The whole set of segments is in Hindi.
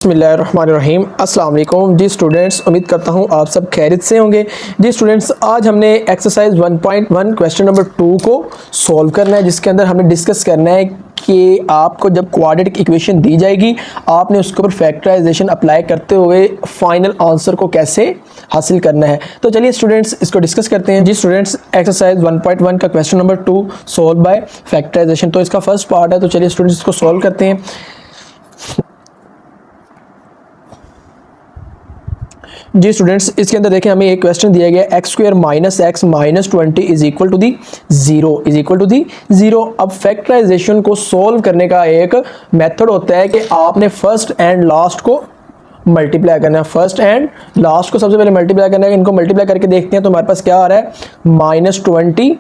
बिस्मिल्लाहिर्रहमानिर्रहीम अस्सलाम वालेकुम जी स्टूडेंट्स, उम्मीद करता हूँ आप सब खैरियत से होंगे। जी स्टूडेंट्स, आज हमने एक्सरसाइज 1.1 क्वेश्चन नंबर 2 को सॉल्व करना है, जिसके अंदर हमने डिस्कस करना है कि आपको जब क्वाड्रेटिक इक्वेशन दी जाएगी आपने उसके ऊपर फैक्टराइजेशन अप्लाई करते हुए फाइनल आंसर को कैसे हासिल करना है। तो चलिए स्टूडेंट्स इसको डिस्कस करते हैं। जी स्टूडेंट्स, एक्सरसाइज 1.1 का question number 2 solve by factorization, तो इसका फर्स्ट पार्ट है। तो चलिए स्टूडेंट्स इसको सॉल्व करते हैं। जी स्टूडेंट्स, इसके अंदर देखें हमें एक क्वेश्चन दिया गया x square minus x minus 20 is equal to the zero. अब फैक्टराइजेशन को सॉल्व करने का एक मेथड होता है कि आपने फर्स्ट एंड लास्ट को मल्टीप्लाई करना है। फर्स्ट एंड लास्ट को सबसे पहले मल्टीप्लाई करना है। इनको मल्टीप्लाई करके देखते हैं तो हमारे पास क्या आ रहा है, -20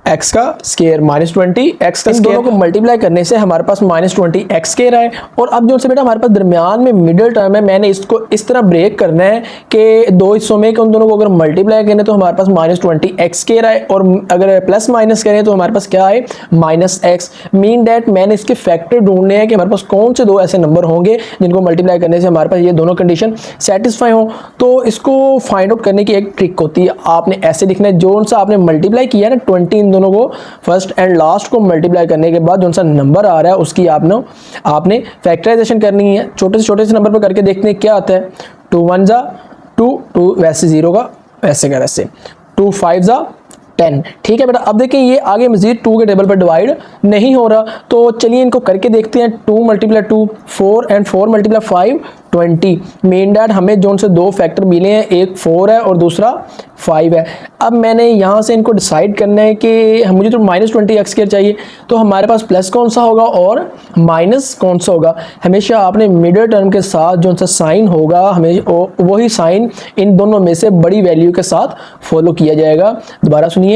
एक्स का स्केयर माइनस 20 एक्स का स्केयर को मल्टीप्लाई करने से हमारे पास -20 एक्स स्केयर आए। और अब जो से बेटा हमारे पास दरमियान में मिडिल टर्म है, मैंने इसको इस तरह ब्रेक करना है कि दो हिस्सों में कि उन दोनों को अगर मल्टीप्लाई करें तो हमारे पास -20 एक्स स्केयर आए, और अगर प्लस माइनस करें तो हमारे पास क्या आए, -x। मीन डैट मैंने इसके फैक्टर ढूंढने हैं कि हमारे पास कौन से दो ऐसे नंबर होंगे जिनको मल्टीप्लाई करने से हमारे पास ये दोनों कंडीशन सेटिस्फाई हो। तो इसको फाइंड आउट करने की एक ट्रिक होती है। आपने ऐसे लिखना है, जो सा आपने मल्टीप्लाई किया है ना 20, दोनों को फर्स्ट एंड लास्ट को मल्टीप्लाई करने के बाद जो सा नंबर आ रहा है उसकी आपने फैक्टराइजेशन करनी है। छोटे से नंबर पर करके देखते हैं क्या आता है। 2 1 जा 2 वैसे 0 का वैसे का वैसे, 2 5 जा 10। ठीक है बेटा, अब देखिए ये आगे मजीद 2 के टेबल पर डिवाइड नहीं हो रहा, तो चलिए इनको करके देखते हैं। 2 × 2 4 एंड 4 × 5 20। मेन डैट हमें जो से दो फैक्टर मिले हैं, एक 4 है और दूसरा 5 है। अब मैंने यहाँ से इनको डिसाइड करना है कि मुझे तो -20 एक्स स्क्वायर चाहिए, तो हमारे पास प्लस कौन सा होगा और माइनस कौन सा होगा। हमेशा आपने मिडिल टर्म के साथ जो सा साइन होगा हमें वही साइन इन दोनों में से बड़ी वैल्यू के साथ फॉलो किया जाएगा। दोबारा सुनिए,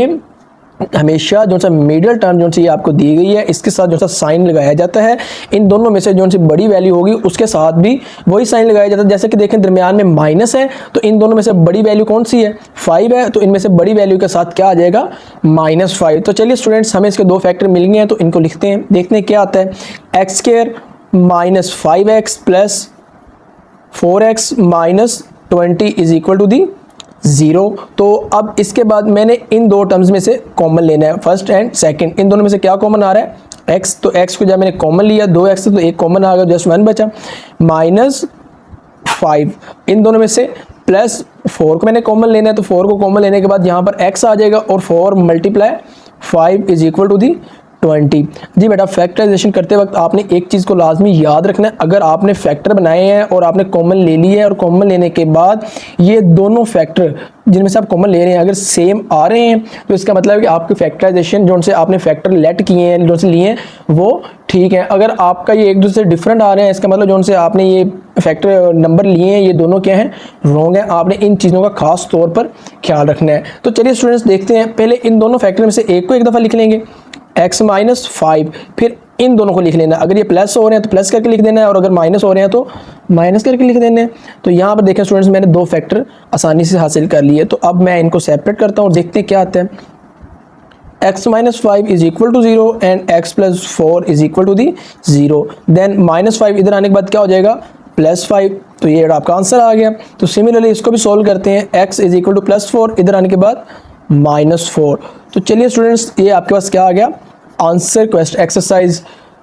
हमेशा जो सा मिडिल टर्म जो सी ये आपको दी गई है इसके साथ जो सा साइन लगाया जाता है। इन दोनों में से जो सी बड़ी वैल्यू होगी उसके साथ भी वही साइन लगाया जाता है। जैसे कि देखें दरमियान में माइनस है, तो इन दोनों में से बड़ी वैल्यू कौन सी है, 5 है, तो इनमें से बड़ी वैल्यू के साथ क्या आ जाएगा, -5। तो चलिए स्टूडेंट्स, हमें इसके दो फैक्टर मिल गए हैं तो इनको लिखते हैं, देखते हैं क्या आता है। X square -5x plus 4x -20 is equal to the 0। तो अब इसके बाद मैंने इन दो टर्म्स में से कॉमन लेना है, फर्स्ट एंड सेकंड। इन दोनों में से क्या कॉमन आ रहा है, x। तो x को जब मैंने कॉमन लिया 2x तो एक कॉमन आ गया, जस्ट 1 बचा, -5। इन दोनों में से +4 को मैंने कॉमन लेना है, तो 4 को कॉमन लेने के बाद यहाँ पर x आ जाएगा और 4 × 5 इज इक्वल टू दी 20। जी बेटा, फैक्टराइजेशन करते वक्त आपने एक चीज़ को लाजमी याद रखना है। अगर आपने फैक्टर बनाए हैं और आपने कॉमन ले लिए है और कॉमन लेने के बाद ये दोनों फैक्टर जिनमें से आप कॉमन ले रहे हैं अगर सेम आ रहे हैं तो इसका मतलब है कि आपकी फैक्टराइजेशन जो से आपने फैक्टर लेट किए हैं, जो से लिए हैं, वो ठीक है। अगर आपका ये एक दूसरे से डिफरेंट आ रहे हैं, इसका मतलब जो से आपने ये फैक्टर नंबर लिए हैं ये दोनों क्या हैं, रॉन्ग है। आपने इन चीज़ों का खास तौर पर ख्याल रखना है। तो चलिए स्टूडेंट्स देखते हैं, पहले इन दोनों फैक्टर में से एक को एक दफ़ा लिख लेंगे, x -5, फिर इन दोनों को लिख लेना। अगर ये प्लस हो रहे हैं तो प्लस करके लिख देना है, और अगर माइनस हो रहे हैं तो माइनस करके लिख देना है। तो यहाँ पर देखें स्टूडेंट्स, मैंने दो फैक्टर आसानी से हासिल कर लिए। तो अब मैं इनको सेपरेट करता हूँ और देखते हैं क्या आता है। x -5 is equal to 0 and x + 4 is equal to the 0। Then -5 इधर आने के बाद क्या हो जाएगा, +5। तो ये आपका आंसर आ गया। तो सिमिलरली इसको भी सोल्व करते हैं, x इज इक्वल टू +4, इधर आने के बाद -4। तो चलिए स्टूडेंट्स, ये आपके पास क्या आ गया, answer question exercise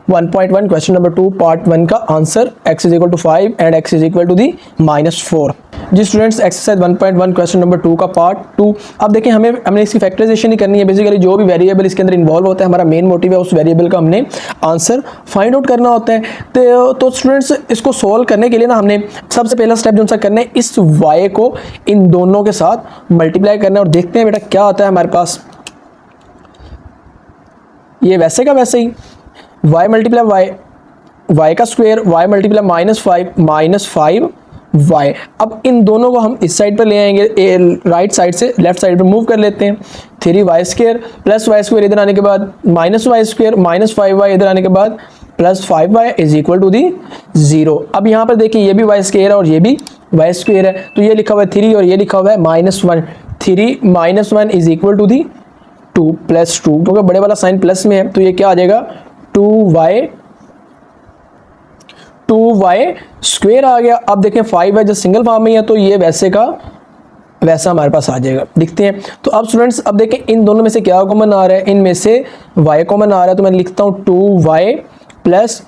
1.1 question number 2 part 1 का answer x is equal to 5 and x is equal to the -4। जी स्टूडेंट्स, एक्सरसाइज 1.1 क्वेश्चन नंबर 2 का पार्ट 2। अब देखिए हमने इसकी फैक्टराइजेशन ही करनी है। बेसिकली जो भी वेरिएबल इसके अंदर इन्वॉल्व होता है, हमारा मेन मोटिव है उस वेरिएबल का हमने आंसर फाइंड आउट करना होता है। तो स्टूडेंट्स, इसको सोल्व करने के लिए ना हमने सबसे पहला स्टेप जो सा करना है, इस y को इन दोनों के साथ मल्टीप्लाई करना है और देखते हैं बेटा क्या आता है हमारे पास। ये वैसे का वैसे ही y × y का स्क्वायर, y × -5 -5y। अब इन दोनों को हम इस साइड पर ले आएंगे, राइट साइड से लेफ्ट साइड पर मूव कर लेते हैं। 3y² + y² इधर आने के बाद -y² -5y इधर आने के बाद +5y is equal to the 0। अब यहाँ पर देखिए ये भी y² है और ये भी y² है, तो ये लिखा हुआ है 3 और ये लिखा हुआ है -1। 3 - 1 इज इक्वल टू दी 2 + 2, क्योंकि बड़े वाला साइन प्लस में है तो ये क्या आ जाएगा, 2y 2y² आ गया। अब देखें 5 है जो सिंगल फॉर्म में है तो ये वैसे का वैसा हमारे पास आ जाएगा, दिखते हैं। तो अब स्टूडेंट्स अब देखें इन दोनों में से क्या कॉमन आ रहा है, इनमें से y कॉमन आ रहा है, तो मैं लिखता हूँ 2y +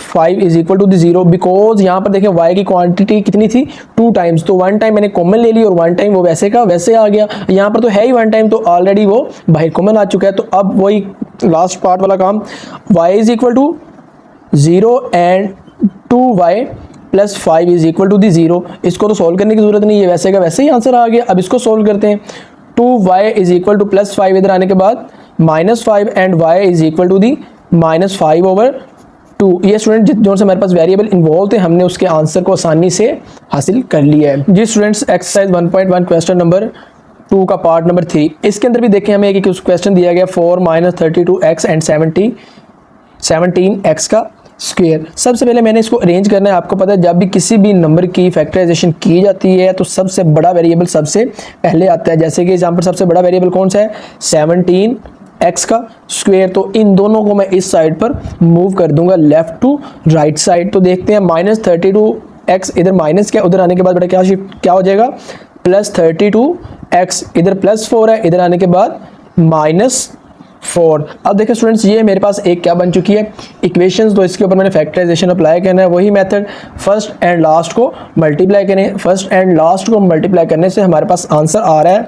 5 is equal to 0, because यहाँ पर देखें y की क्वांटिटी कितनी थी 2 टाइम्स, तो 1 टाइम मैंने कॉमन ले ली और 1 टाइम वो वैसे का वैसे आ गया। यहाँ पर तो है ही 1 टाइम, तो ऑलरेडी वो बाहर कॉमन आ चुका है। तो अब वही लास्ट पार्ट वाला काम, y is equal to 0 and 2y + 5 is equal to 0। इसको तो सॉल्व करने की जरूरत नहीं है, वैसे का वैसे ही आंसर आ गया। अब इसको सॉल्व करते हैं। 2y इज इक्वल टू +5 इधर आने के बाद -5 and y is equal to -5/2। ये स्टूडेंट जो से हमारे पास वेरिएबल इन्वॉल्व थे हमने उसके आंसर को आसानी से हासिल कर लिया है। जी स्टूडेंट्स, एक्सरसाइज 1.1 क्वेश्चन नंबर 2 का पार्ट नंबर 3, इसके अंदर भी देखें हमें एक क्वेश्चन दिया गया 4 - 32x एंड 17x का स्क्वायर। सबसे पहले मैंने इसको अरेंज करना है। आपको पता है जब भी किसी भी नंबर की फैक्टराइजेशन की जाती है तो सबसे बड़ा वेरिएबल सबसे पहले आता है। जैसे कि यहाँ पर सबसे बड़ा वेरिएबल कौन सा है 17x का स्क्वायर, तो इन दोनों को मैं इस साइड पर मूव कर दूंगा लेफ्ट टू राइट साइड। तो देखते हैं -32x इधर माइनस क्या, उधर आने के बाद बेटा क्या हो जाएगा +32x, इधर +4 है, इधर आने के बाद -4। अब देखिए स्टूडेंट्स ये मेरे पास एक क्या बन चुकी है इक्वेशंस, तो इसके ऊपर मैंने फैक्टराइजेशन अप्लाई करना है। वही मेथड फर्स्ट एंड लास्ट को मल्टीप्लाई करें, फर्स्ट एंड लास्ट को मल्टीप्लाई करने से हमारे पास आंसर आ रहा है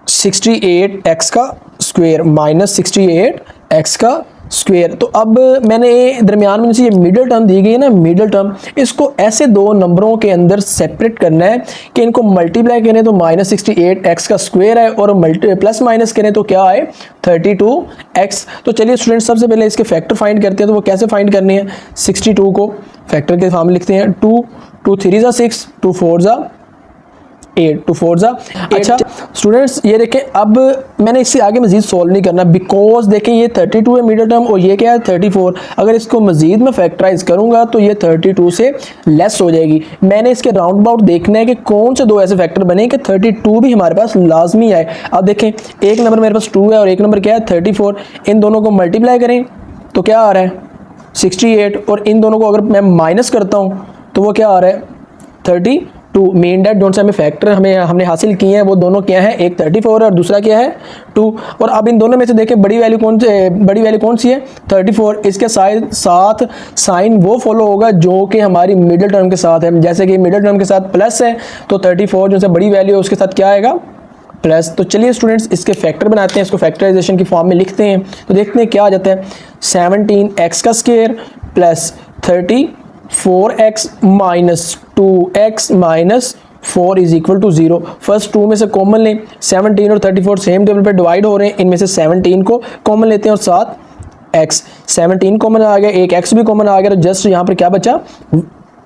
68x का स्क्वायर -68x का स्क्वायर। तो अब मैंने दरमियान में ये मिडिल टर्म दी गई है ना, मिडिल टर्म, इसको ऐसे दो नंबरों के अंदर सेपरेट करना है कि इनको मल्टीप्लाई करें तो -68x का स्क्वायर है और प्लस माइनस करें तो क्या आए 32x। तो चलिए स्टूडेंट सबसे पहले इसके फैक्टर फाइंड करते हैं। तो वो कैसे फाइंड करने हैं, 62 को फैक्टर के फॉर्म में लिखते हैं 2 3 = 6, 2 4 = 8, 2 4 = 8। अच्छा स्टूडेंट्स ये देखें, अब मैंने इससे आगे मजीद सॉल्व नहीं करना, बिकॉज देखें ये 32 है मिडिल टर्म और ये क्या है 34। अगर इसको मजीद मैं फैक्टराइज करूंगा तो ये 32 से लेस हो जाएगी। मैंने इसके राउंड अबाउट देखना है कि कौन से दो ऐसे फैक्टर बने कि 32 भी हमारे पास लाजमी आए। अब देखें एक नंबर मेरे पास 2 है और एक नंबर क्या है 34, इन दोनों को मल्टीप्लाई करें तो क्या आ रहा है 68, और इन दोनों को अगर मैं माइनस करता हूँ तो वो क्या आ रहा है 32। मेन डैट जोन से हमें फैक्टर हमने हासिल किए हैं वो दोनों क्या है, एक 34 है और दूसरा क्या है 2। और अब इन दोनों में से देखें बड़ी वैल्यू कौन सी है 34। इसके साथ साइन वो फॉलो होगा जो कि हमारी मिडिल टर्म के साथ है। जैसे कि मिडिल टर्म के साथ प्लस है तो 34 जो से बड़ी वैल्यू है उसके साथ क्या आएगा प्लस। तो चलिए स्टूडेंट्स इसके फैक्टर बनाते हैं, इसको फैक्टराइजेशन की फॉर्म में लिखते हैं। तो देखते हैं क्या आ जाता है 17x का square plus 34x - 2x - 4 is equal to 0। First 2 में से कॉमन लें, 17 और 34 सेम टेबल पे डिवाइड हो रहे हैं, इनमें से 17 को कॉमन लेते हैं और साथ x, 17 कॉमन आ गया, एक x भी कॉमन आ गया, तो जस्ट यहाँ पर क्या बचा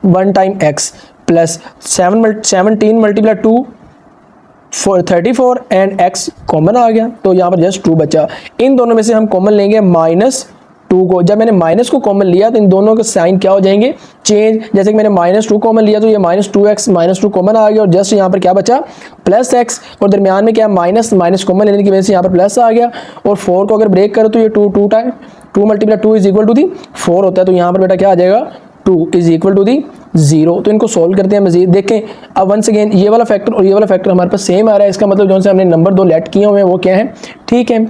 1 time x plus 17 multiply 2 34 and x common आ गया, तो यहाँ पर जस्ट 2 बचा। इन दोनों में से हम कॉमन लेंगे -2 को। जब मैंने माइनस को कॉमन लिया तो इन दोनों के साइन क्या हो जाएंगे चेंज। जैसे कि मैंने -2 कॉमन लिया तो ये -2x -2 कॉमन आ गया और जस्ट यहाँ पर क्या बचा +x, और दरमियान में क्या माइनस कॉमन लेने की वजह से यहाँ पर प्लस आ गया। और 4 को अगर ब्रेक करो तो ये 2 time 2 multiply 2 is equal to 4 होता है। तो यहाँ पर बेटा क्या आ जाएगा 2 इज इक्वल टू 0। तो इनको सोल्व करते हैं मजीद। देखें अब वंस अगेन ये वाला फैक्टर और ये वाला फैक्टर हमारे पास सेम आ रहा है, इसका मतलब जो से हमने नंबर 2 लेट किए हुए हैं वो क्या है ठीक है।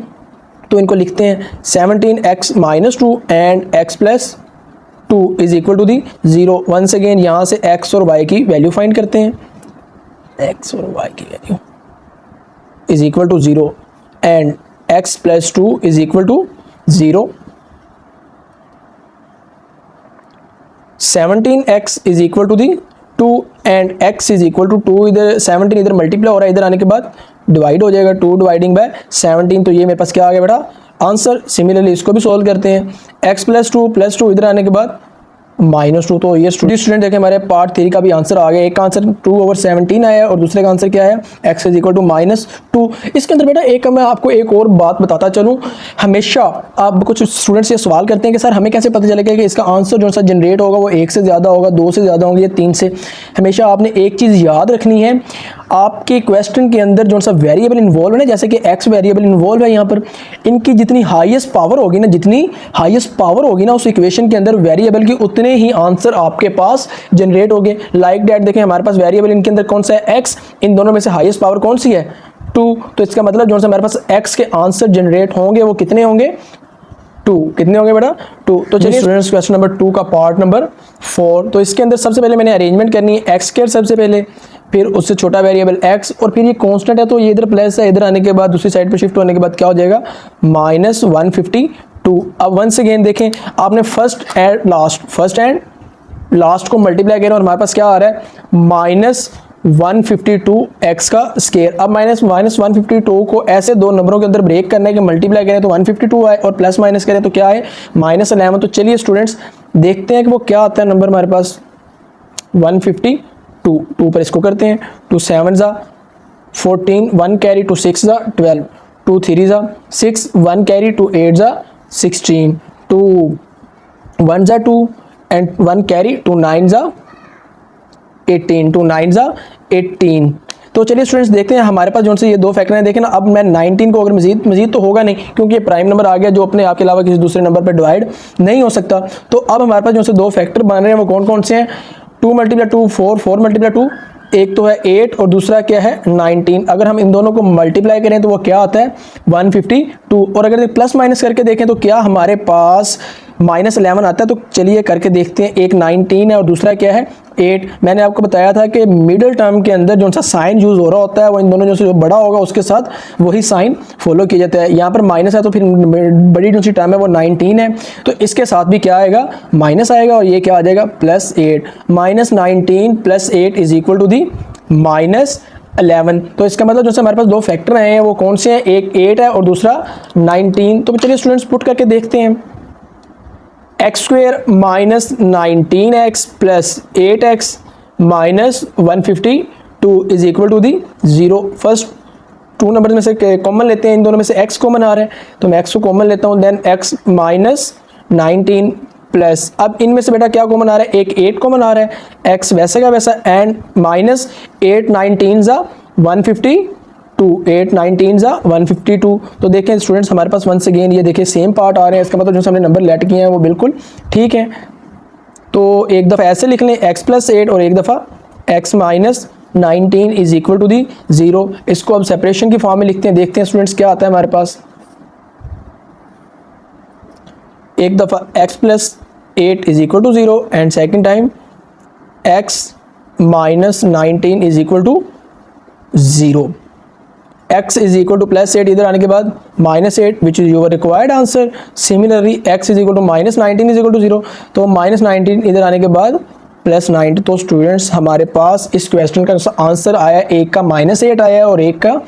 तो इनको लिखते हैं 17x - 2 and x + 2 is equal to 0। Once again यहाँ से x और y की वैल्यू फाइंड करते हैं, x और y की value is equal to 0 and x + 2 is equal to 0। 17x is equal to 2 and x is equal to 2, इधर 17 इधर मल्टीप्लाई हो रहा है, इधर आने के बाद डिवाइड हो जाएगा 2 डिवाइडिंग बाय 17। तो ये मेरे पास क्या आ गया बेटा आंसर। सिमिलरली इसको भी सॉल्व करते हैं, x + 2 इधर आने के बाद -2। तो ये स्टूडेंट देखें हमारे पार्ट 3 का भी आंसर आ गया। एक का आंसर 2/17 आया और दूसरे का आंसर क्या है x इज इक्वल टू -2। इसके अंदर बेटा एक मैं आपको एक और बात बताता चलूँ, हमेशा आप कुछ स्टूडेंट्स ये सवाल करते हैं कि सर हमें कैसे पता चलेगा कि इसका आंसर जो सा जनरेट होगा वो 1 से ज़्यादा होगा, 2 से ज़्यादा होगा या 3 से। हमेशा आपने एक चीज़ याद रखनी है, आपके क्वेश्चन के अंदर जो सा वेरिएबल इन्वॉल्व है ना, जैसे कि एक्स वेरिएबल इन्वॉल्व है यहाँ पर, इनकी जितनी हाईएस्ट पावर होगी ना, जितनी हाईएस्ट पावर होगी ना उस इक्वेशन के अंदर वेरिएबल की, उतने ही आंसर आपके पास जनरेट होंगे। लाइक दैट देखें हमारे पास वेरिएबल इनके अंदर कौन सा है, एक्स, इन दोनों में से हाईएस्ट पावर कौन सी है, 2। तो इसका मतलब जो सा हमारे पास एक्स के आंसर जनरेट होंगे वो कितने होंगे, 2। कितने होंगे बेटा, 2। तो चलिए स्टूडेंट्स क्वेश्चन नंबर 2 का पार्ट नंबर 4। तो इसके अंदर सबसे पहले मैंने अरेंजमेंट करनी है, एक्स स्क्वायर सबसे पहले, फिर उससे छोटा वेरिएबल एक्स, और फिर ये कांस्टेंट है तो ये इधर प्लस है, इधर आने के बाद दूसरी साइड पे शिफ्ट होने के बाद क्या हो जाएगा, -152। अब वंस अगेन देखें, आपने फर्स्ट एंड लास्ट को मल्टीप्लाई किया और हमारे पास क्या आ रहा है, -152x का स्क्वायर। अब -152 को ऐसे दो नंबरों के अंदर ब्रेक करना है कि मल्टीप्लाई करें तो 152 आए और प्लस माइनस करें तो क्या आए, -11। तो चलिए स्टूडेंट्स देखते हैं कि वो क्या आता है नंबर हमारे पास, 152, 2 पर इसको करते हैं, 2 7 ज़ा 14, 1 कैरी 2 6 ज़ा 12, 2 3 ज़ा 6, 1 कैरी 2 8 ज़ा 16, 2 1 ज़ा 2 एंड 1 कैरी 2 9 ज़ा 18, 2 9 ज़ा 18। तो चलिए स्टूडेंट्स देखते हैं हमारे पास जो से ये दो फैक्टर हैं। देखें ना, अब मैं 19 को अगर मजीद तो होगा नहीं क्योंकि ये प्राइम नंबर आ गया जो अपने आप के अलावा किसी दूसरे नंबर पर डिवाइड नहीं हो सकता। तो अब हमारे पास जो से दो फैक्टर बन रहे हैं वो कौन कौन से हैं, 2 × 2 4, 4 × 2, एक तो है 8 और दूसरा क्या है 19। अगर हम इन दोनों को मल्टीप्लाई करें तो वो क्या आता है 152। और अगर प्लस माइनस करके देखें तो क्या हमारे पास -11 आता है। तो चलिए करके देखते हैं, एक 19 है और दूसरा क्या है 8। मैंने आपको बताया था कि मिडिल टर्म के अंदर जो सा साइन यूज हो रहा होता है वो इन दोनों जो से जो बड़ा होगा उसके साथ वही साइन फॉलो किया जाता है। यहाँ पर माइनस है तो फिर बड़ी जो सी टर्म है वो 19 है, तो इसके साथ भी क्या आएगा माइनस आएगा और ये क्या आ जाएगा +8। -19 + 8 इज इक्वल टू दी -11। तो इसका मतलब जो से हमारे पास दो फैक्टर हैं वो कौन से हैं, एक 8 है और दूसरा 19। तो चलिए स्टूडेंट्स पुट करके देखते हैं, x² -19x + 8x -152 is equal to the 0। First 2 number में से कॉमन लेते हैं, इन दोनों में से x कॉमन आ रहा है तो मैं x को कॉमन लेता हूँ, देन x -19 प्लस, अब इनमें से बेटा क्या कॉमन आ रहा है, एक 8 कॉमन आ रहा है, x वैसे का वैसा एंड -8 19 ज़ा 152, 8 19 ज़ा 152। तो देखें स्टूडेंट्स हमारे पास वंस अगेन ये देखिए सेम पार्ट आ रहे हैं, इसका मतलब जो हमने नंबर लेट किए हैं वो बिल्कुल ठीक है। तो एक दफ़ा ऐसे लिख लें x + 8 और एक दफ़ा x -19 is equal to the 0। इसको अब सेपरेशन की फॉर्म में लिखते हैं, देखते हैं स्टूडेंट्स क्या आता है हमारे पास। एक दफ़ा x + 8 is equal to 0 and second time x -19 is equal to 0। x is equal to +8 इधर आने के बाद -8 which is your required answer. Similarly x is equal to -19 is equal to 0, तो -19 इधर आने के बाद +9। तो स्टूडेंट्स हमारे पास इस क्वेश्चन का आंसर आया, एक का -8 आया है और एक का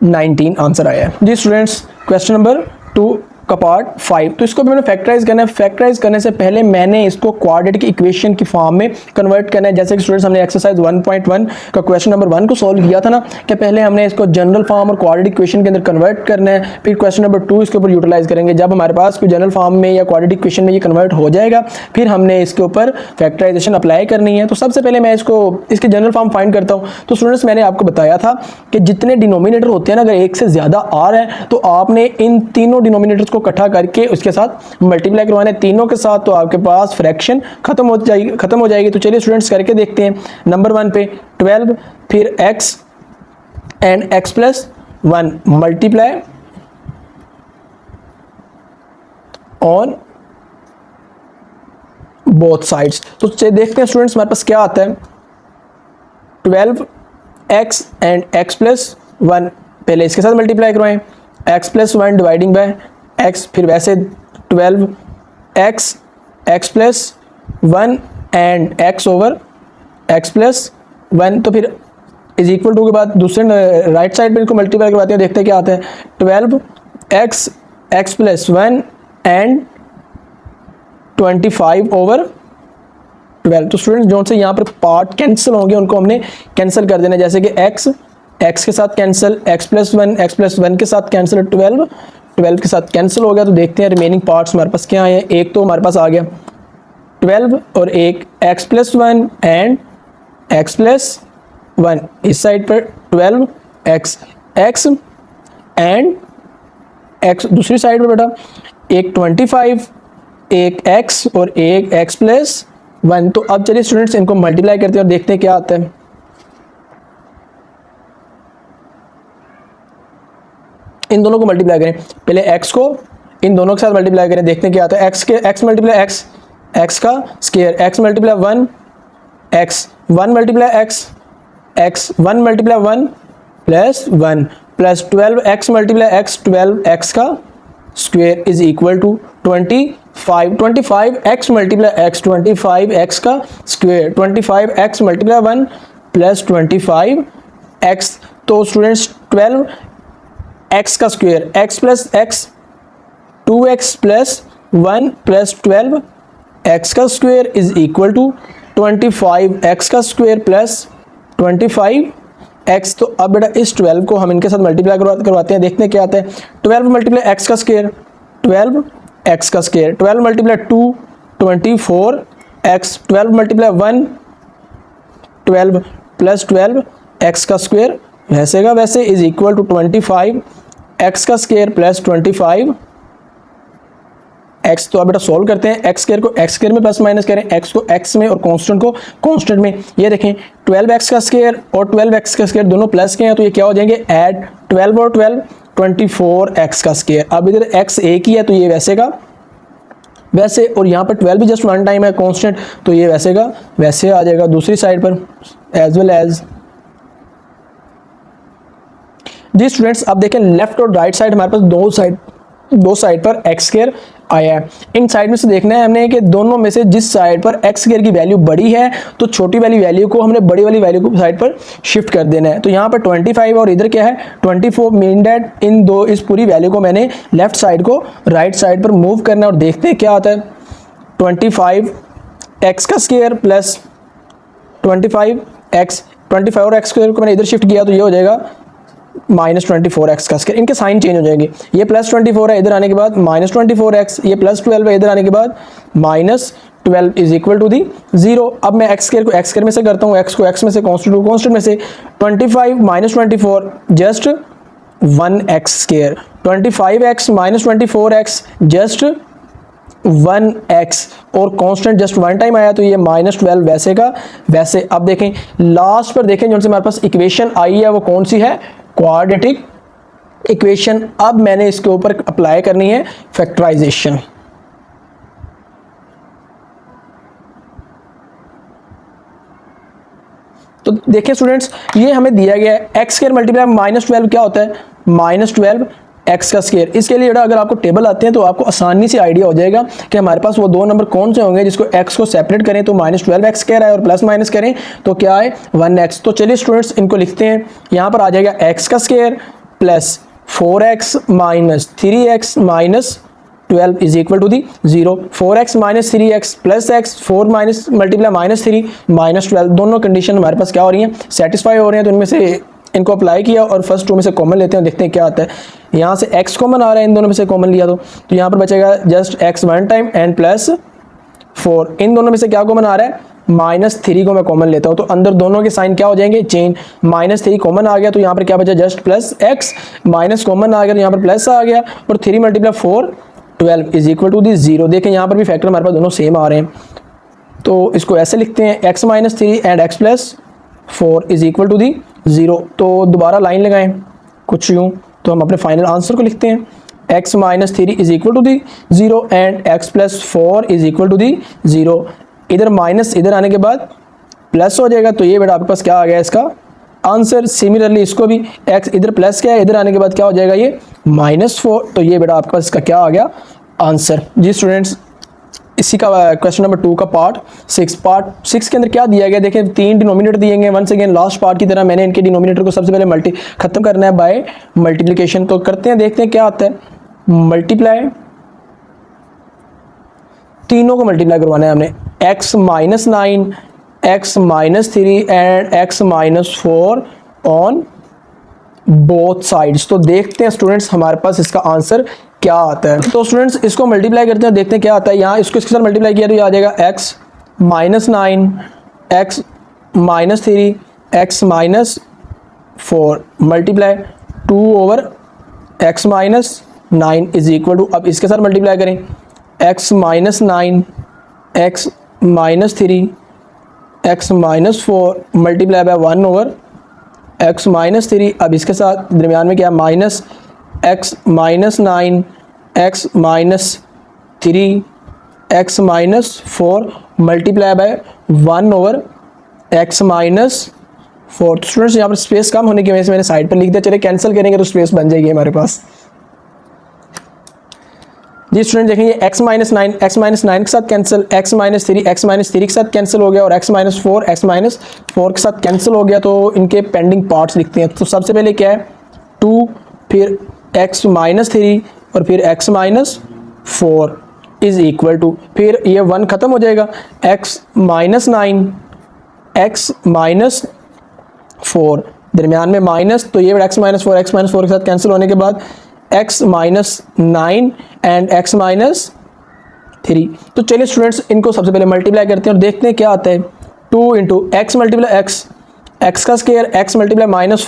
19 आंसर आया है जी। स्टूडेंट्स क्वेश्चन नंबर 2 का पार्ट 5। तो इसको भी मैंने फैक्टराइज करना है। फैक्टराइज करने से पहले मैंने इसको क्वाड्रेटिक इक्वेशन की फॉर्म में कन्वर्ट करना है। जैसे कि स्टूडेंट्स हमने एक्सरसाइज 1.1 का क्वेश्चन नंबर 1 को सॉल्व किया था ना, कि पहले हमने इसको जनरल फॉर्म और क्वाड्रेटिक इक्वेशन के अंदर कन्वर्ट करना है, फिर क्वेश्चन नंबर 2 इसके ऊपर यूटिलाइज करेंगे। जब हमारे पास कोई जनरल फॉर्म में या क्वाड्रेटिक इक्वेशन में ये कन्वर्ट हो जाएगा फिर हमने इसके ऊपर फैक्टराइजेशन अप्लाई करनी है। तो सबसे पहले मैं इसकी जनरल फॉर्म फाइंड करता हूँ। तो स्टूडेंट्स मैंने आपको बताया था कि जितने डिनोमिनेटर होते हैं ना, अगर एक से ज़्यादा आ रहा है तो आपने इन तीनों डिनोमिनेटर्स को इकट्ठा करके उसके साथ मल्टीप्लाई करवाने तीनों के साथ, तो आपके पास फ्रैक्शन खत्म हो जाएगी। तो चलिए स्टूडेंट्स करके देखते हैं। नंबर 1 पे 12, फिर x and x + 1 multiply on both sides. तो देखते हैं स्टूडेंट्स हमारे पास क्या आता है। 12x एंड x + 1 पहले इसके साथ मल्टीप्लाई करवाएं, x + 1 डिवाइडिंग बाय x, फिर वैसे 12x x + 1 and x over x + 1। तो फिर इज इक्वल टू के बाद दूसरे राइट साइड पे इनको मल्टीप्लाई करवाते हैं, देखते हैं क्या आता है। 12x x + 1 and 25 over 12। तो स्टूडेंट्स जो से यहाँ पर पार्ट कैंसिल होंगे उनको हमने कैंसिल कर देना है। जैसे कि x के साथ कैंसिल, x + 1 के साथ कैंसिल, 12 के साथ कैंसिल हो गया। तो देखते हैं रिमेनिंग पार्ट्स हमारे पास क्या आए हैं। एक तो हमारे पास आ गया 12 और एक x + 1 एंड x + 1 इस साइड पर 12x x एंड x दूसरी साइड पर बेटा एक 25 एक x और एक x प्लस 1। तो अब चलिए स्टूडेंट्स इनको मल्टीप्लाई करते हैं और देखते हैं क्या आता है। इन दोनों को मल्टीप्लाई करें, पहले x को इन दोनों के साथ मल्टीप्लाई करें, देखते हैं क्या आता है। x के x मल्टीप्लाई x, x का square, x multiply 1 x 1 multiply x, x 1 multiply 1 plus 1 plus 12x multiply x 12x का square is equal to 25 25x multiply x 25x का square 25x multiply 1 plus 25x। तो स्टूडेंट्स 12x का square x plus x 2x plus 1 plus 12x का square is equal to 25x का स्क्वायर प्लस 25x। तो अब बेटा इस 12 को हम इनके साथ मल्टीप्लाई करवाते हैं, देखते हैं क्या आता है। 12 मल्टीप्लाई x का स्क्वायर 12x का square, 12 multiply 2 24x, 12 multiply 1 12 plus 12x का स्क्वायर वैसे का वैसे इज इक्वल टू 25x का स्क्वायर प्लस 25x। तो अब बेटा सॉल्व करते हैं। एक्स स्क्वायर को एक्स स्क्वायर में प्लस माइनस करें, एक्स को एक्स में और कांस्टेंट को कांस्टेंट में। ये देखें 12x का स्क्वायर और 12x का स्क्वायर दोनों प्लस के हैं, तो ये क्या हो जाएंगे ऐड 12 और 12 24x का स्क्वायर। अब इधर x एक ही है तो ये वैसे का वैसे, और यहाँ पर 12 भी जस्ट वन टाइम है कांस्टेंट, तो ये वैसे का वैसे आ जाएगा दूसरी साइड पर एज वेल एज। जी स्टूडेंट्स अब देखें लेफ्ट और राइट साइड हमारे पास दो साइड पर एक्स स्क्वायर आया है। इन साइड में से देखना है हमने कि दोनों में से जिस साइड पर एक्स स्क्वायर की वैल्यू बड़ी है तो छोटी वाली वैल्यू को हमने बड़ी वाली वैल्यू को साइड पर शिफ्ट कर देना है। तो यहाँ पर 25 और इधर क्या है 24, मीन दैट इन दो इस पूरी वैल्यू को मैंने लेफ्ट साइड को राइट साइड पर मूव करना है और देखते हैं क्या आता है। 25x का स्क्वायर प्लस 25 और x स्क्वायर को मैंने इधर शिफ्ट किया तो ये हो जाएगा माइनस 24x का स्क्वायर। इनके साइन चेंज हो जाएंगे, ये प्लस 24 है इधर आने के बाद माइनस 24x, ये प्लस 12 है इधर आने के बाद minus 12 is equal to the 0। अब मैं एक्स स्क्वायर को एक्स स्क्वायर में से करता हूँ, एक्स को एक्स में से कांस्टेंट को कांस्टेंट में से 25 minus 24 just 1x square, 25x minus 24x just 1x और कांस्टेंट जस्ट वन टाइम आया तो ये माइनस 12 वैसे का वैसे। अब देखें लास्ट पर देखें जो से हमारे पास इक्वेशन आई है वो कौन सी है, क्वाड्रेटिक इक्वेशन। अब मैंने इसके ऊपर अप्लाई करनी है फैक्टराइजेशन। तो देखिए स्टूडेंट्स ये हमें दिया गया है एक्स स्क्वायर मल्टीप्लाई माइनस 12 क्या होता है माइनस 12 एक्स का स्क्वायर। इसके लिए अगर आपको टेबल आते हैं तो आपको आसानी से आइडिया हो जाएगा कि हमारे पास वो दो नंबर कौन से होंगे जिसको एक्स को सेपरेट करें तो माइनस 12x स्क्वायर है और प्लस माइनस करें तो क्या है 1x। तो चलिए स्टूडेंट्स इनको लिखते हैं। यहाँ पर आ जाएगा एक्स का square plus 4x minus 3x minus 12 is equal to the 0। 4x minus 3x plus x 4 minus multiply minus 3 minus 12 दोनों कंडीशन हमारे पास क्या हो रही हैं सेटिस्फाई हो रही हैं। तो इनमें से इनको अप्लाई किया और फर्स्ट टू में से कॉमन लेते हैं, देखते हैं क्या आता है। यहाँ से x कॉमन आ रहा है, इन दोनों में से कॉमन लिया तो यहाँ पर बचेगा just x one time and plus 4। इन दोनों में से क्या कॉमन आ रहा है माइनस 3 को मैं कॉमन लेता हूँ तो अंदर दोनों के साइन क्या हो जाएंगे चेंज। माइनस 3 कॉमन आ गया तो यहाँ पर क्या बचा just plus x, minus common आ गया तो यहाँ पर प्लस आ गया और 3 multiply 4 12 is equal to the 0। देखें यहाँ पर भी फैक्टर हमारे पास दोनों सेम आ रहे हैं तो इसको ऐसे लिखते हैं x minus 3 and x plus 4 is equal to the 0। तो दोबारा लाइन लगाएं कुछ यूँ तो हम अपने फाइनल आंसर को लिखते हैं x minus 3 is equal to the 0 and x plus 4 is equal to the 0। इधर माइनस इधर आने के बाद प्लस हो जाएगा तो ये बेटा आपके पास क्या आ गया इसका आंसर। सिमिलरली इसको भी x इधर प्लस क्या है इधर आने के बाद क्या हो जाएगा ये माइनस 4 तो ये बेटा आपके पास इसका क्या आ गया आंसर। जी स्टूडेंट्स इसी का क्वेश्चन नंबर 2 का पार्ट 6 के अंदर क्या दिया गया देखें 3 डिनोमिनेटर दिए गए। वंस अगेन लास्ट पार्ट की तरह मैंने इनके डिनोमिनेटर को सबसे पहले खत्म करना है बाय मल्टीप्लिकेशन। तो करते हैं देखते हैं क्या आता है। मल्टीप्लाई तीनों को मल्टीप्लाई करवाना है हमने x minus 9 x minus 3 and x minus 4 on both sides. तो देखते हैं स्टूडेंट्स हमारे पास इसका आंसर क्या आता है। तो स्टूडेंट्स इसको मल्टीप्लाई करते हैं देखते हैं क्या आता है। यहाँ इसको इसके साथ मल्टीप्लाई किया तो ये आ जाएगा x minus 9 x minus 3 x minus 4 multiply 2 over x minus 9 is equal to, अब इसके साथ मल्टीप्लाई करें x minus 9 x minus 3 x minus 4 multiply by 1 over x minus 3। अब इसके साथ दरमियान में क्या minus x minus 9 x minus 3 x minus 4 multiply by 1 over x minus 4। तो स्टूडेंट्स यहाँ पर स्पेस कम होने की वजह से मैंने साइड पर लिख दिया, चलिए कैंसिल करेंगे तो स्पेस बन जाएगी हमारे पास। जी स्टूडेंट देखेंगे एक्स माइनस 9 के साथ कैंसिल, एक्स माइनस 3 के साथ कैंसिल हो गया और एक्स माइनस 4 के साथ कैंसिल हो गया। तो इनके पेंडिंग पार्ट्स लिखते हैं। तो सबसे पहले क्या है 2, फिर एक्स माइनस 3 और फिर x minus 4 is equal to, फिर ये 1 खत्म हो जाएगा, एक्स माइनस 9 एक्स माइनस 4 दरमियान में माइनस, तो ये एक्स माइनस 4 के साथ कैंसिल होने के बाद x minus 9 and x minus 3। तो चलिए स्टूडेंट्स इनको सबसे पहले मल्टीप्लाई करते हैं और देखते हैं क्या आता है। 2 इंटू एक्स मल्टीप्लाई एक्स का square x multiply minus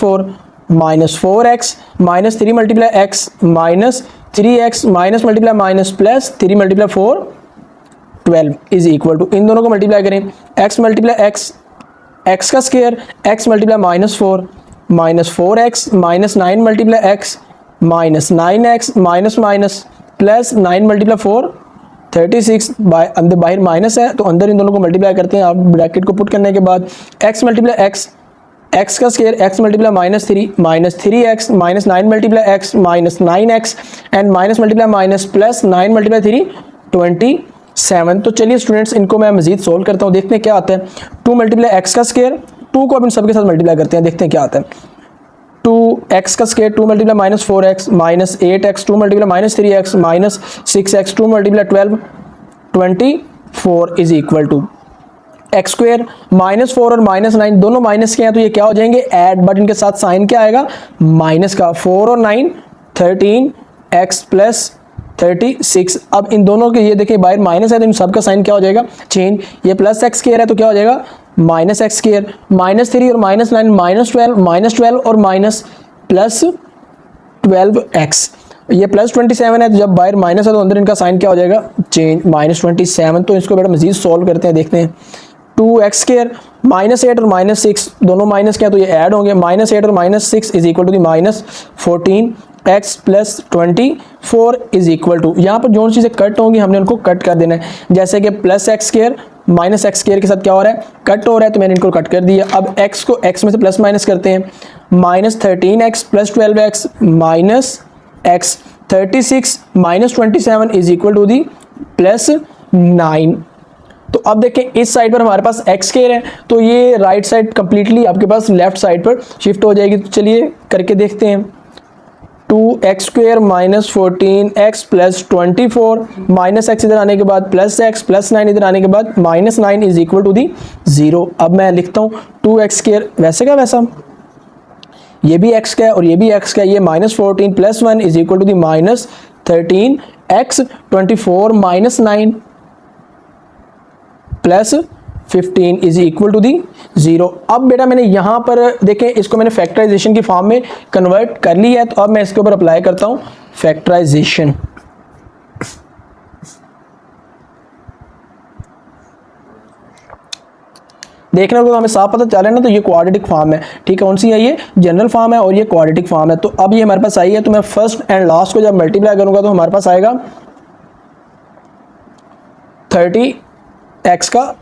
4x minus 3 multiply x minus 3x minus multiply minus plus 3 multiply 4 12 is equal to, इन दोनों को मल्टीप्लाई करें एक्स मल्टीप्लाई एक्स का square x multiply minus 4x minus 9 multiply x minus 9x minus minus plus 9 multiply 4 36 अंदर बाहर माइनस है तो अंदर इन दोनों को मल्टीप्लाई करते हैं। आप ब्रैकेट को पुट करने के बाद एक्स मल्टीप्लाई एक्स का square x multiply minus 3x minus 9 multiply x minus 9x and minus multiply minus plus 9 multiply 3 27। तो चलिए स्टूडेंट्स इनको मैं मजीद सोल्व करता हूँ, देखते हैं क्या आता है। 2 मल्टीप्लाई एक्स का स्क्वायर 2 को अब इन सबके साथ मल्टीप्लाई करते हैं, देखते हैं क्या आता है। 2x का square 2 multiply minus 4x minus 8x 2 multiply minus 3x minus 6x 2 multiply 12 24 is equal to x square minus 4 और माइनस 9 दोनों माइनस के हैं तो ये क्या हो जाएंगे ऐड, बट इनके साथ साइन क्या आएगा माइनस का। 4 और 9 13x प्लस 36। अब इन दोनों के ये देखिए बाहर माइनस है तो इन सब का साइन क्या हो जाएगा चेंज, ये प्लस एक्स स्क्वायर है तो क्या हो जाएगा माइनस एक्स स्क्वायर, माइनस 3 और माइनस 9 माइनस 12 और माइनस प्लस 12x, ये प्लस 27 है तो जब बाहर माइनस है तो अंदर इनका साइन क्या हो जाएगा चेंज माइनस 27। तो इसको बेटा मजीद सॉल्व करते हैं, देखते हैं। 2x स्क्वायर माइनस 8 और माइनस 6 दोनों माइनस क्या तो ये ऐड होंगे, माइनस 8 और minus 6 is equal to the minus 14x plus 24 is equal to, यहाँ पर जो चीज़ें कट होंगी हमने उनको कट कर देना है। जैसे कि plus x square minus x square के साथ क्या हो रहा है कट हो रहा है तो मैंने इनको कट कर दिया। अब x को x में से प्लस माइनस करते हैं, minus 13x plus 12x minus x 36 minus 27 is equal to the plus 9। तो अब देखें इस साइड पर हमारे पास एक्स स्क्वायर है तो ये राइट साइड कंप्लीटली आपके पास लेफ्ट साइड पर शिफ्ट हो जाएगी। तो चलिए करके देखते हैं। 2x square minus 14x plus 24 minus x इधर आने के बाद प्लस एक्स प्लस 9 इधर आने के बाद minus 9 is equal to the 0। अब मैं लिखता हूँ 2x स्क्वायर वैसे का वैसा, ये भी x का है और ये भी x का है, ये minus 14 plus 1 is equal to the minus 13x 24 minus 9 plus 15 is equal to the 0। अब बेटा मैंने यहाँ पर देखें इसको मैंने फैक्टराइजेशन की फॉर्म में कन्वर्ट कर लिया है तो अब मैं इसके ऊपर अप्लाई करता हूँ फैक्टराइजेशन। देखने को हमें साफ पता चल रहा है ना, तो ये क्वाड्रेटिक फॉर्म है, ठीक है। कौन सी है ये जनरल फॉर्म है और ये क्वाड्रेटिक फॉर्म है। तो अब ये हमारे पास आई है तो मैं फर्स्ट एंड लास्ट को जब मल्टीप्लाई करूंगा तो हमारे पास आएगा 30x का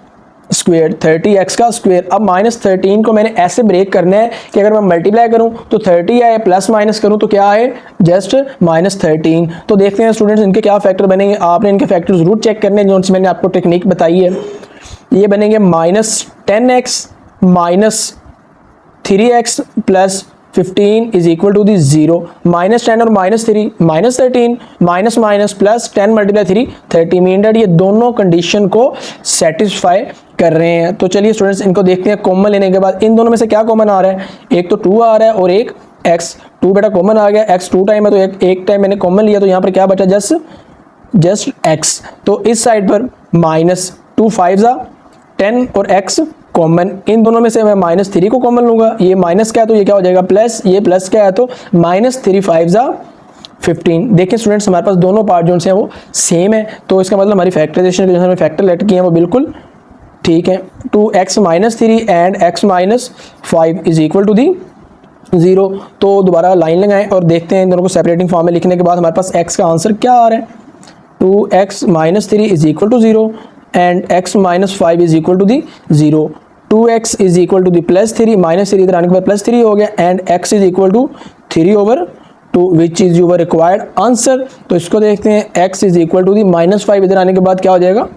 स्क्वायर 30x का स्क्वायर। अब माइनस 13 को मैंने ऐसे ब्रेक करना है कि अगर मैं मल्टीप्लाई करूं तो 30 आए, प्लस माइनस करूं तो क्या आए जस्ट माइनस 13। तो देखते हैं स्टूडेंट्स इनके क्या फैक्टर बनेंगे। आपने इनके फैक्टर जरूर चेक करने हैं जो मैंने आपको टेक्निक बताई है। ये बनेंगे minus 10x minus 3x plus 15 is equal to the 0। Minus 10 और minus 3 minus 13 minus minus plus 10 multiply 3 30 mean that ये दोनों कंडीशन को सेटिस्फाई कर रहे हैं। तो चलिए स्टूडेंट्स इनको देखते हैं। कॉमन लेने के बाद इन दोनों में से क्या कॉमन आ रहा है, एक तो 2 आ रहा है और एक x। 2 बेटा कॉमन आ गया, x 2 टाइम है तो एक टाइम मैंने कॉमन लिया तो यहाँ पर क्या बचा जस्ट x। तो इस साइड पर माइनस 2 5 10 और x कॉमन, इन दोनों में से मैं -3 को कॉमन लूँगा, ये माइनस क्या है तो ये क्या हो जाएगा प्लस, ये प्लस क्या है तो -3 5 ज़ा 15। देखिए स्टूडेंट्स हमारे पास दोनों पार्ट जो हैं वो सेम है, तो इसका मतलब हमारी फैक्टराइजेशन के जो हमें फैक्टर लेट किए हैं वो बिल्कुल ठीक है। 2x - 3 and x - 5 is equal to the 0। तो दोबारा लाइन लगाएं और देखते हैं इन दोनों को सेपरेटिंग फॉर्म में लिखने के बाद हमारे पास x का आंसर क्या आ रहा है। 2x - 3 is equal to 0 and x - 5 is equal to the 0। 2x is equal to the +3 -3 इधर आने के बाद +3 हो गया and x is equal to 3/2 which is your required answer. तो इसको देखते हैं, x is equal to the -5 इधर आने के बाद क्या हो जाएगा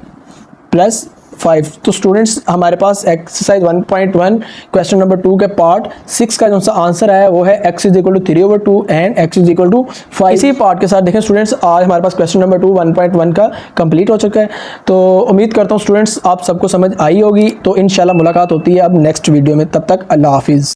+5। तो स्टूडेंट्स हमारे पास एक्सरसाइज 1.1 क्वेश्चन नंबर 2 के पार्ट 6 का जो सा आंसर है वो है x is equal to 3/2 and x is equal to 5। इसी पार्ट के साथ देखें स्टूडेंट्स आज हमारे पास क्वेश्चन नंबर 2 1.1 का कंप्लीट हो चुका है। तो उम्मीद करता हूँ स्टूडेंट्स आप सबको समझ आई होगी। तो इंशाल्लाह मुलाकात होती है अब नेक्स्ट वीडियो में, तब तक अल्लाह हाफिज़।